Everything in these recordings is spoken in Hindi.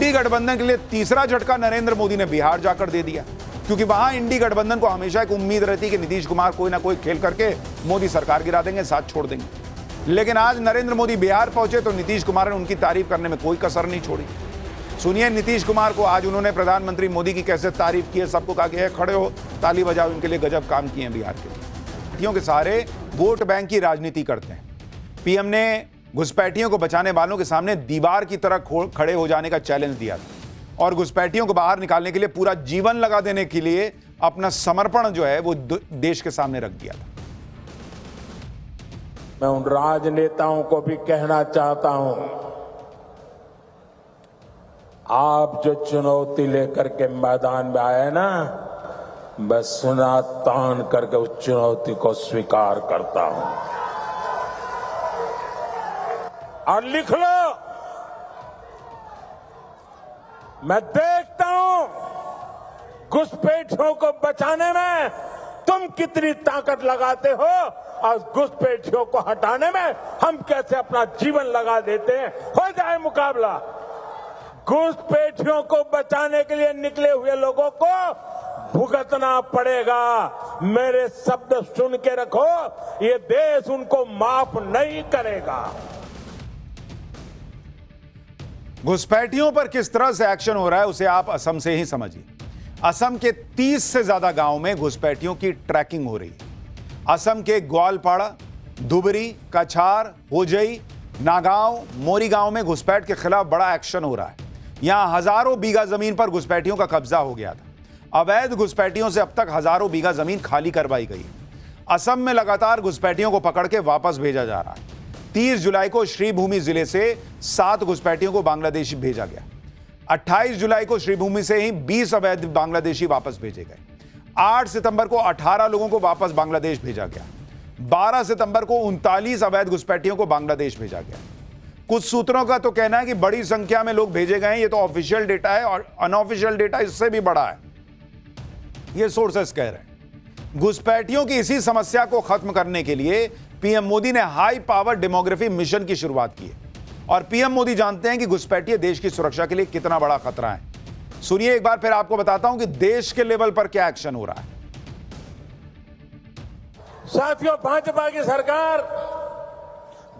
इंडी गठबंधन के लिए तीसरा झटका नरेंद्र मोदी ने बिहार जाकर दे दिया, क्योंकि वहां इंडी गठबंधन को हमेशा एक उम्मीद रहती कि नीतीश कुमार कोई ना कोई खेल करके मोदी सरकार गिरा देंगे, साथ छोड़ देंगे। लेकिन आज नरेंद्र मोदी बिहार पहुंचे तो नीतीश कुमार ने उनकी तारीफ करने में कोई कसर नहीं छोड़ी। सुनिए नीतीश कुमार को आज उन्होंने प्रधानमंत्री मोदी की कैसे तारीफ की है, सबको कहा कि खड़े हो, ताली बजाओ, इनके लिए गजब काम किए हैं बिहार के लिए। के सारे वोट बैंक की राजनीति करते हैं। पीएम ने घुसपैठियों को बचाने वालों के सामने दीवार की तरह खड़े हो जाने का चैलेंज दिया था और घुसपैठियों को बाहर निकालने के लिए पूरा जीवन लगा देने के लिए अपना समर्पण जो है वो देश के सामने रख दिया था। मैं उन राजनेताओं को भी कहना चाहता हूं, आप जो चुनौती लेकर के मैदान में आए ना, मैं सुना तान करके उस चुनौती को स्वीकार करता हूं। और लिख लो, मैं देखता हूं घुसपैठियों को बचाने में तुम कितनी ताकत लगाते हो और घुसपैठियों को हटाने में हम कैसे अपना जीवन लगा देते हैं। हो जाए मुकाबला। घुसपैठियों को बचाने के लिए निकले हुए लोगों को भुगतना पड़ेगा। मेरे शब्द सुन के रखो, ये देश उनको माफ नहीं करेगा। घुसपैठियों पर किस तरह से एक्शन हो रहा है उसे आप असम से ही समझिए। असम के 30 से ज्यादा गांवों में घुसपैठियों की ट्रैकिंग हो रही है। असम के ग्वालपाड़ा, धुबरी, कछार, होजई, नागांव, मोरीगांव में घुसपैठ के खिलाफ बड़ा एक्शन हो रहा है। यहां हजारों बीघा जमीन पर घुसपैठियों का कब्जा हो गया था। अवैध घुसपैठियों से अब तक हजारों बीघा जमीन खाली करवाई गई। असम में लगातार घुसपैठियों को पकड़ के वापस भेजा जा रहा है। 30 जुलाई को श्रीभूमि जिले से 7 घुसपैठियों को बांग्लादेश भेजा गया। 28 जुलाई को श्रीभूमि से ही 20 अवैध बांग्लादेशी वापस भेजे गए। 8 सितंबर को 18 लोगों को वापस बांग्लादेश भेजा गया। 12 सितंबर को 39 अवैध घुसपैठियों को बांग्लादेश भेजा गया। कुछ सूत्रों का तो कहना है कि बड़ी संख्या में लोग भेजे गए हैं। ये तो ऑफिशियल डेटा है और अनऑफिशियल डेटा इससे भी बड़ा है, ये सोर्सेस कह रहे हैं। घुसपैठियों की इसी समस्या को खत्म करने के लिए पीएम मोदी ने हाई पावर डेमोग्राफी मिशन की शुरुआत की है और पीएम मोदी जानते हैं कि घुसपैठिए देश की सुरक्षा के लिए कितना बड़ा खतरा है। सुनिए एक बार फिर आपको बताता हूं कि देश के लेवल पर क्या एक्शन हो रहा है। साथियों, भाजपा की सरकार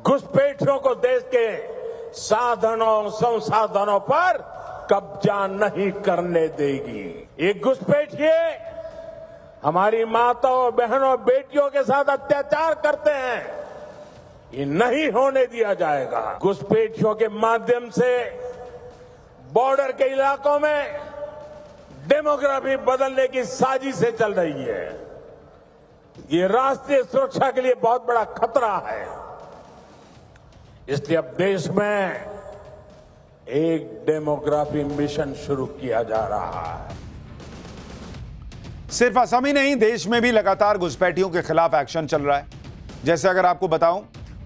घुसपैठियों को देश के साधनों संसाधनों पर कब्जा नहीं करने देगी। ये घुसपैठिए हमारी माताओं, बहनों, बेटियों के साथ अत्याचार करते हैं, ये नहीं होने दिया जाएगा। घुसपैठियों के माध्यम से बॉर्डर के इलाकों में डेमोग्राफी बदलने की साजिशें चल रही है। ये राष्ट्रीय सुरक्षा के लिए बहुत बड़ा खतरा है। इसलिए अब देश में एक डेमोग्राफी मिशन शुरू किया जा रहा है। सिर्फ असम ही नहीं, देश में भी लगातार घुसपैठियों के खिलाफ एक्शन चल रहा है। जैसे अगर आपको बताऊं,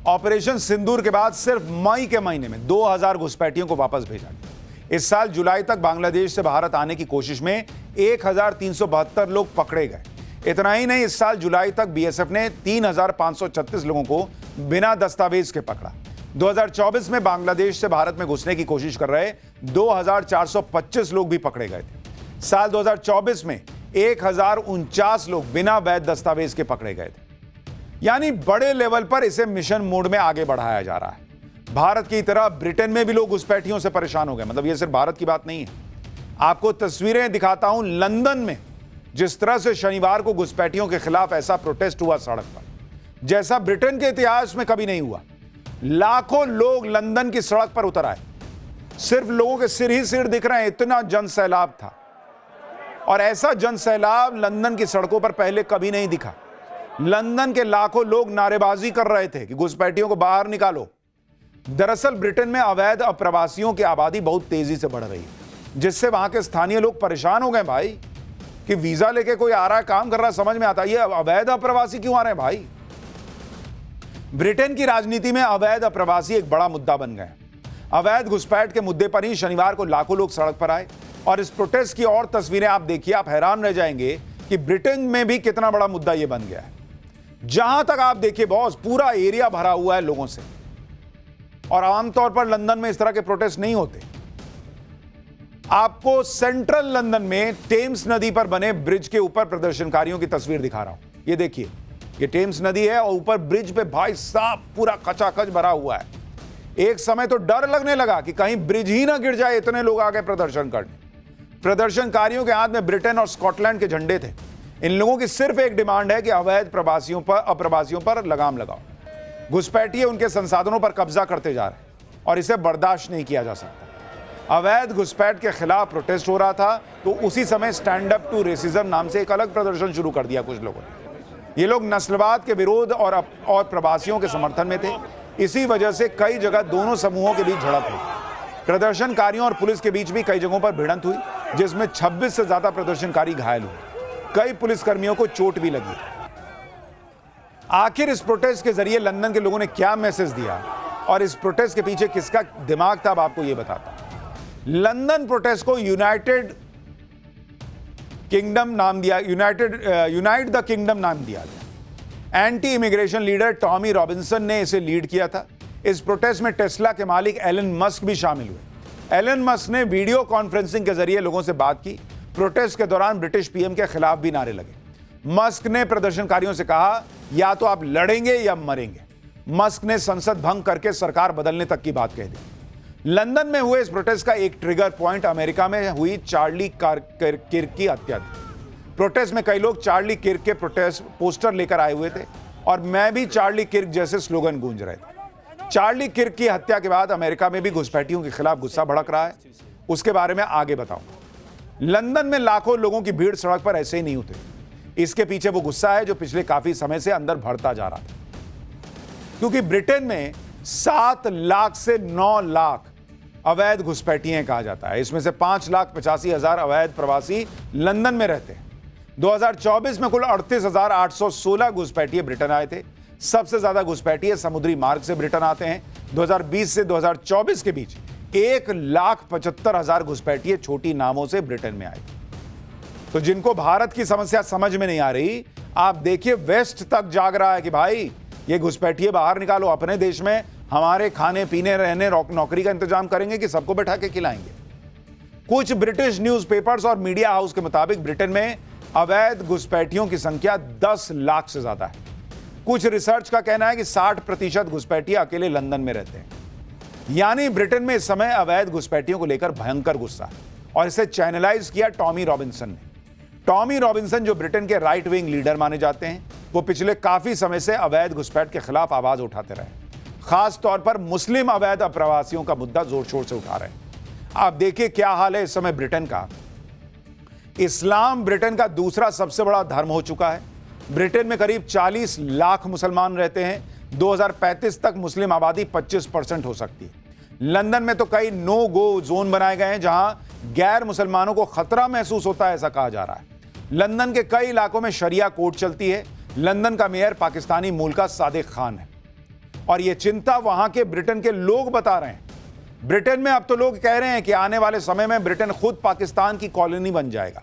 ऑपरेशन सिंदूर के बाद सिर्फ मई के महीने में 2000 घुसपैठियों को वापस भेजा गया। इस साल जुलाई तक बांग्लादेश से भारत आने की कोशिश में 1372 लोग पकड़े गए। इतना ही नहीं, इस साल जुलाई तक बीएसएफ ने 3536 लोगों को बिना दस्तावेज के पकड़ा। 2024 में बांग्लादेश से भारत में घुसने की कोशिश कर रहे 2425 लोग भी पकड़े गए थे। साल 2024 में 1049 लोग बिना वैध दस्तावेज के पकड़े गए थे। यानी बड़े लेवल पर इसे मिशन मोड में आगे बढ़ाया जा रहा है। भारत की तरह ब्रिटेन में भी लोग घुसपैठियों से परेशान हो गए। मतलब ये सिर्फ भारत की बात नहीं है। आपको तस्वीरें दिखाता हूं लंदन में, जिस तरह से शनिवार को घुसपैठियों के खिलाफ ऐसा प्रोटेस्ट हुआ सड़क पर, जैसा ब्रिटेन के इतिहास में कभी नहीं हुआ। लाखों लोग लंदन की सड़क पर उतर आए। सिर्फ लोगों के सिर ही सिर दिख रहे हैं, इतना जन सैलाब था। और ऐसा जन सैलाब लंदन की सड़कों पर पहले कभी नहीं दिखा। लंदन के लाखों लोग नारेबाजी कर रहे थे कि घुसपैठियों को बाहर निकालो। दरअसल ब्रिटेन में अवैध अप्रवासियों की आबादी बहुत तेजी से बढ़ रही है, जिससे वहां के स्थानीय लोग परेशान हो गए भाई कि वीजा लेके कोई आ रहा है, काम कर रहा है, समझ में आता है ये अवैध अप्रवासी क्यों आ रहे हैं भाई। ब्रिटेन की राजनीति में अवैध अप्रवासी एक बड़ा मुद्दा बन गए। अवैध घुसपैठ के मुद्दे पर ही शनिवार को लाखों लोग सड़क पर आए और इस प्रोटेस्ट की और तस्वीरें आप देखिए, आप हैरान रह जाएंगे कि ब्रिटेन में भी कितना बड़ा मुद्दा यह बन गया है। जहां तक आप देखिए बॉस, पूरा एरिया भरा हुआ है लोगों से। और आमतौर पर लंदन में इस तरह के प्रोटेस्ट नहीं होते। आपको सेंट्रल लंदन में टेम्स नदी पर बने ब्रिज के ऊपर प्रदर्शनकारियों की तस्वीर दिखा रहा हूं। ये देखिए, ये टेम्स नदी है और ऊपर ब्रिज पे भाई साहब पूरा कचाकच भरा हुआ है। एक समय तो डर लगने लगा कि कहीं ब्रिज ही ना गिर जाए, इतने लोग आ गए प्रदर्शन करने। प्रदर्शनकारियों के हाथ में ब्रिटेन और स्कॉटलैंड के झंडे थे। इन लोगों की सिर्फ एक डिमांड है कि अवैध अप्रवासियों पर लगाम लगाओ। घुसपैठिए उनके संसाधनों पर कब्जा करते जा रहे हैं और इसे बर्दाश्त नहीं किया जा सकता। अवैध घुसपैठ के खिलाफ प्रोटेस्ट हो रहा था तो उसी समय स्टैंड अप टू रेसिज्म नाम से एक अलग प्रदर्शन शुरू कर दिया कुछ लोगों ने। ये लोग नस्लवाद के विरोध और प्रवासियों के समर्थन में थे। इसी वजह से कई जगह दोनों समूहों के बीच झड़प हुई। प्रदर्शनकारियों और पुलिस के बीच भी कई जगहों पर भिड़ंत हुई, जिसमें 26 से ज्यादा प्रदर्शनकारी घायल हुए। कई पुलिसकर्मियों को चोट भी लगी। आखिर इस प्रोटेस्ट के जरिए लंदन के लोगों ने क्या मैसेज दिया और इस प्रोटेस्ट के पीछे किसका दिमाग था, अब आपको यह बताता हूं। लंदन प्रोटेस्ट को यूनाइट द किंगडम नाम दिया गया। Anti immigration leader Tommy Robinson ने इसे लीड किया था। इस प्रोटेस्ट में टेस्ला के मालिक एलन मस्क भी शामिल हुए। एलन मस्क ने वीडियो कॉन्फ्रेंसिंग के जरिए लोगों से बात की। प्रोटेस्ट के दौरान ब्रिटिश पीएम के खिलाफ भी नारे लगे। मस्क ने प्रदर्शनकारियों से कहा, या तो आप लड़ेंगे या मरेंगे। मस्क ने संसद भंग करके सरकार बदलने तक की बात कह दी। लंदन में हुए इस प्रोटेस्ट का एक ट्रिगर पॉइंट अमेरिका में हुई चार्ली किर्क की हत्या थी। प्रोटेस्ट में कई लोग चार्ली किर्क के प्रोटेस्ट पोस्टर लेकर आए हुए थे और मैं भी चार्ली किर्क जैसे स्लोगन गूंज रहे थे। चार्ली किर्क की हत्या के बाद अमेरिका में भी घुसपैठियों के खिलाफ गुस्सा भड़क रहा है। उसके बारे में आगे बताऊं। लंदन में लाखों लोगों की भीड़ सड़क पर ऐसे ही नहीं उतरी। इसके पीछे वो गुस्सा है जो पिछले काफी समय से अंदर भरता जा रहा था, क्योंकि ब्रिटेन में 7 लाख से 9 लाख अवैध घुसपैठिए कहा जाता है। इसमें से 5,85,000 अवैध प्रवासी लंदन में रहते हैं। 2024 में कुल 38,816 घुसपैठिए ब्रिटेन आए थे। सबसे ज्यादा घुसपैठिए समुद्री मार्ग से ब्रिटेन आते हैं। 2020 से 2024 के बीच 1,75,000 घुसपैठिए छोटी नावों से ब्रिटेन में आए। तो जिनको भारत की समस्या समझ में नहीं आ रही, आप देखिए वेस्ट तक जाग रहा है कि भाई ये घुसपैठिए बाहर निकालो। अपने देश में हमारे खाने पीने रहने नौकरी का इंतजाम करेंगे कि सबको बैठा के खिलाएंगे। कुछ ब्रिटिश न्यूज़पेपर्स और मीडिया हाउस के मुताबिक ब्रिटेन में अवैध घुसपैठियों की संख्या 10 लाख से ज्यादा है। कुछ रिसर्च का कहना है कि 60% घुसपैठिए अकेले लंदन में रहते हैं। यानी ब्रिटेन में इस समय अवैध घुसपैठियों को लेकर भयंकर गुस्सा है और इसे चैनलाइज किया टॉमी रॉबिन्सन ने। टॉमी रॉबिन्सन जो ब्रिटेन के राइट विंग लीडर माने जाते हैं, वो पिछले काफी समय से अवैध घुसपैठ के खिलाफ आवाज उठाते रहे। खास तौर पर मुस्लिम अवैध अप्रवासियों का मुद्दा जोर शोर से उठा रहे हैं। आप देखिए क्या हाल है इस समय ब्रिटेन का। इस्लाम ब्रिटेन का दूसरा सबसे बड़ा धर्म हो चुका है। ब्रिटेन में करीब 40 लाख मुसलमान रहते हैं। 2035 तक मुस्लिम आबादी 25% हो सकती है। लंदन में तो कई नो गो जोन बनाए गए हैं जहां गैर मुसलमानों को खतरा महसूस होता है, ऐसा कहा जा रहा है। लंदन के कई इलाकों में शरिया कोर्ट चलती है। लंदन का मेयर पाकिस्तानी मूल का सादिक खान है और यह चिंता वहां के ब्रिटेन के लोग बता रहे हैं। ब्रिटेन में अब तो लोग कह रहे हैं कि आने वाले समय में ब्रिटेन खुद पाकिस्तान की कॉलोनी बन जाएगा।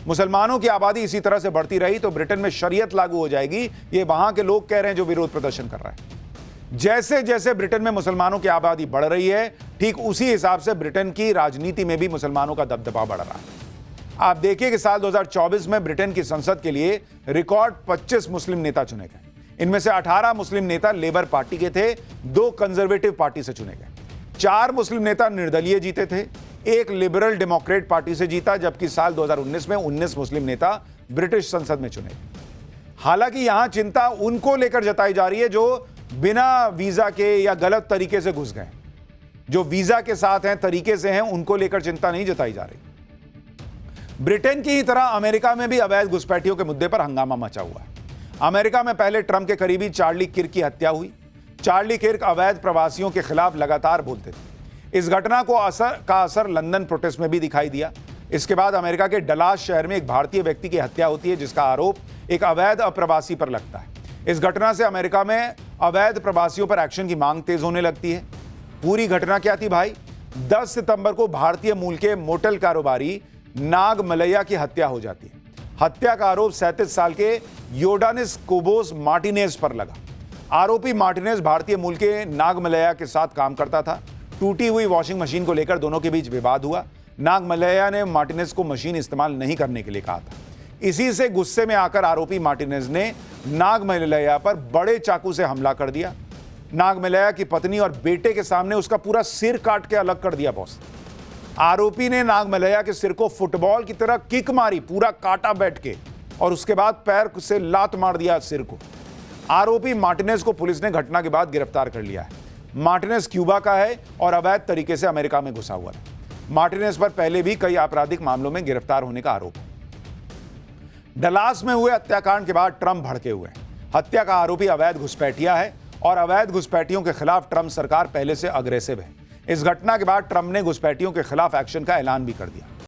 मुसलमानों की आबादी इसी तरह से बढ़ती रही तो ब्रिटेन में शरीयत लागू हो जाएगी। ये वहां के लोग कह रहे हैं जो विरोध प्रदर्शन कर रहे हैं। जैसे जैसे ब्रिटेन में मुसलमानों की आबादी बढ़ रही है, ठीक उसी हिसाब से ब्रिटेन की राजनीति में भी मुसलमानों का दबदबा बढ़ रहा है। आप देखिए कि साल 2024 में ब्रिटेन की संसद के लिए रिकॉर्ड 25 मुस्लिम नेता चुने गए। इनमें से 18 मुस्लिम नेता लेबर पार्टी के थे, 2 कंजर्वेटिव पार्टी से चुने गए। 4 मुस्लिम नेता निर्दलीय जीते थे, 1 लिबरल डेमोक्रेट पार्टी से जीता, जबकि साल 2019 में 19 मुस्लिम नेता ब्रिटिश संसद में चुने गए। हालांकि यहां चिंता उनको लेकर जताई जा रही है जो बिना वीजा के या गलत तरीके से घुस गए। जो वीजा के साथ हैं, तरीके से हैं, उनको लेकर चिंता नहीं जताई जा रही। ब्रिटेन की ही तरह अमेरिका में भी अवैध घुसपैठियों के मुद्दे पर हंगामा मचा हुआ है। अमेरिका में पहले ट्रंप के करीबी चार्ली किर्क की हत्या हुई। चार्ली किर्क अवैध प्रवासियों के खिलाफ लगातार बोलते थे। इस घटना को असर लंदन प्रोटेस्ट में भी दिखाई दिया। इसके बाद अमेरिका के डलास शहर में एक भारतीय व्यक्ति की हत्या होती है, जिसका आरोप एक अवैध अप्रवासी पर लगता है। इस घटना से अमेरिका में अवैध प्रवासियों पर एक्शन की मांग तेज होने लगती है। पूरी घटना क्या थी भाई? 10 सितंबर को भारतीय मूल के मोटल कारोबारी नाग मलैया की हत्या हो जाती है। हत्या का आरोप 37 साल के योडानिस कोबोस मार्टिनेज पर लगा। आरोपी मार्टिनेज भारतीय मूल के नाग मलैया के साथ काम करता था। टूटी हुई वॉशिंग मशीन को लेकर दोनों के बीच विवाद हुआ। नागमलैया ने मार्टिनेज को मशीन इस्तेमाल नहीं करने के लिए कहा था। इसी से गुस्से में आकर आरोपी मार्टिनेज ने नागमलैया पर बड़े चाकू से हमला कर दिया। नागमलैया की पत्नी और बेटे के सामने उसका पूरा सिर काट के अलग कर दिया बॉस। आरोपी ने नागमलैया के सिर को फुटबॉल की तरह किक मारी, पूरा काटा बैठ के, और उसके बाद पैर से लात मार दिया सिर को। आरोपी मार्टिनेज को पुलिस ने घटना के बाद गिरफ्तार कर लिया है। मार्टिनेज क्यूबा का है और अवैध तरीके से अमेरिका में घुसा हुआ था। मार्टिनेज पर पहले भी कई आपराधिक मामलों में गिरफ्तार होने का आरोप है। डलास में हुए हत्याकांड के बाद ट्रंप भड़के हुए हैं। हत्या का आरोपी अवैध घुसपैठिया है और अवैध घुसपैठियों के खिलाफ ट्रंप सरकार पहले से अग्रेसिव है। इस घटना के बाद ट्रंप ने घुसपैठियों के खिलाफ एक्शन का ऐलान भी कर दिया।